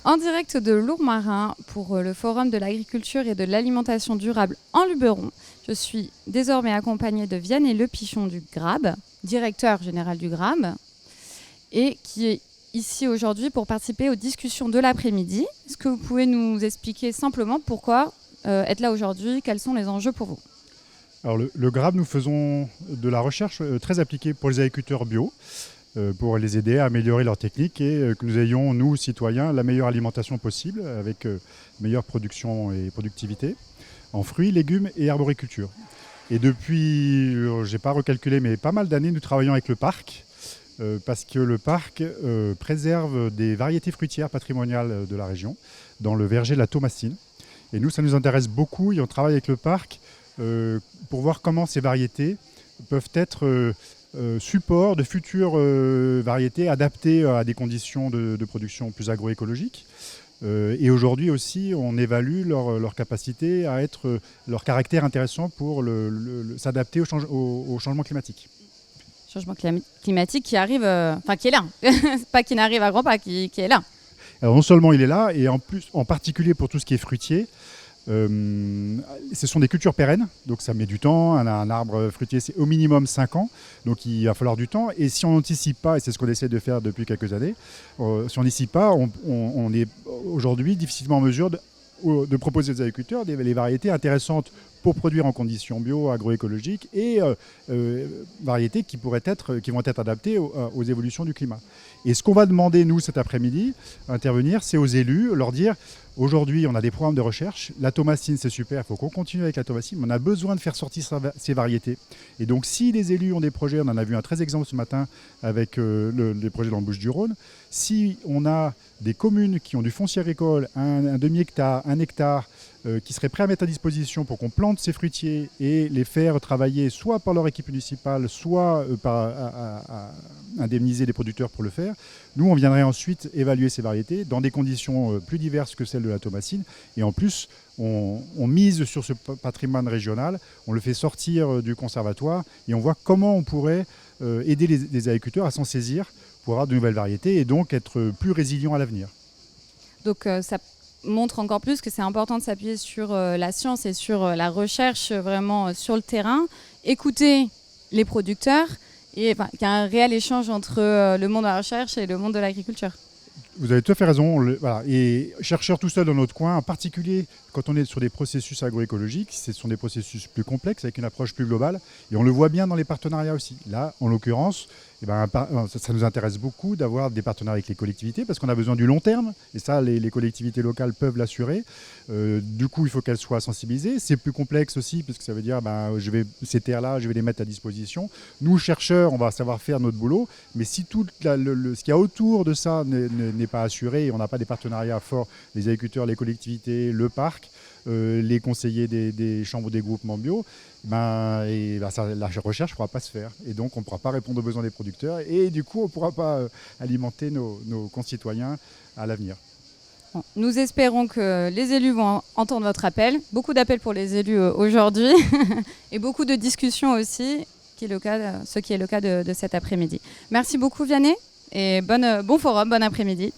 En direct de Lourmarin pour le Forum de l'agriculture et de l'alimentation durable en Luberon. Je suis désormais accompagnée de Vianney Lepichon du GRAB, directeur général du GRAB, et qui est ici aujourd'hui pour participer aux discussions de l'après-midi. Est-ce que vous pouvez nous expliquer simplement pourquoi être là aujourd'hui, quels sont les enjeux pour vous? Alors le GRAB, nous faisons de la recherche très appliquée pour les agriculteurs bio, pour les aider à améliorer leurs techniques et que nous ayons, nous, citoyens, la meilleure alimentation possible avec meilleure production et productivité en fruits, légumes et arboriculture. Et depuis, je n'ai pas recalculé, mais pas mal d'années, nous travaillons avec le parc parce que le parc préserve des variétés fruitières patrimoniales de la région dans le verger de la Thomasine. Et nous, ça nous intéresse beaucoup et on travaille avec le parc pour voir comment ces variétés peuvent être support de futures variétés adaptées à des conditions de production plus agroécologiques. Et aujourd'hui aussi, on évalue leur capacité à être, leur caractère intéressant pour s'adapter au changement climatique. Changement climatique qui arrive, qui est là, pas qui n'arrive à grands pas, qui est là. Alors non seulement il est là, et en particulier pour tout ce qui est fruitier, ce sont des cultures pérennes, donc ça met du temps. Un arbre fruitier, c'est au minimum 5 ans, donc il va falloir du temps. Et si on n'anticipe pas, et c'est ce qu'on essaie de faire depuis quelques années, si on n'anticipe pas, on est aujourd'hui difficilement en mesure de proposer aux agriculteurs les variétés intéressantes pour produire en conditions bio, agroécologiques et variétés qui vont être adaptées aux évolutions du climat. Et ce qu'on va demander, nous, cet après-midi, intervenir, c'est aux élus, leur dire, aujourd'hui, on a des programmes de recherche, la Thomasine, c'est super, il faut qu'on continue avec la Thomasine, mais on a besoin de faire sortir ces variétés. Et donc, si les élus ont des projets, on en a vu un très exemple ce matin avec les projets dans le Bouches-du-Rhône, si on a des communes qui ont du foncier agricole, un demi-hectare, 1 hectare, qui seraient prêts à mettre à disposition pour qu'on plante ces fruitiers et les faire travailler soit par leur équipe municipale, soit à indemniser les producteurs pour le faire. Nous, on viendrait ensuite évaluer ces variétés dans des conditions plus diverses que celles de la Thomasine. Et en plus, on mise sur ce patrimoine régional, on le fait sortir du conservatoire et on voit comment on pourrait aider les agriculteurs à s'en saisir pour avoir de nouvelles variétés et donc être plus résilients à l'avenir. Donc ça montre encore plus que c'est important de s'appuyer sur la science et sur la recherche vraiment sur le terrain, écouter les producteurs et qu'il y a un réel échange entre le monde de la recherche et le monde de l'agriculture. Vous avez tout à fait raison. Voilà. Et chercheurs tout seuls dans notre coin, en particulier quand on est sur des processus agroécologiques, ce sont des processus plus complexes avec une approche plus globale. Et on le voit bien dans les partenariats aussi. Là, en l'occurrence, ça nous intéresse beaucoup d'avoir des partenariats avec les collectivités parce qu'on a besoin du long terme. Et ça, les collectivités locales peuvent l'assurer. Du coup, il faut qu'elles soient sensibilisées. C'est plus complexe aussi parce que ça veut dire ces terres-là, je vais les mettre à disposition. Nous, chercheurs, on va savoir faire notre boulot. Mais si tout ce qu'il y a autour de ça n'est pas assuré et on n'a pas des partenariats forts, les agriculteurs, les collectivités, le parc, les conseillers des chambres des groupements bio, la recherche ne pourra pas se faire. Et donc, on ne pourra pas répondre aux besoins des producteurs. Et du coup, on ne pourra pas alimenter nos concitoyens à l'avenir. Bon, nous espérons que les élus vont entendre votre appel. Beaucoup d'appels pour les élus aujourd'hui et beaucoup de discussions aussi, ce qui est le cas de cet après-midi. Merci beaucoup Vianney et bon forum, bon après-midi.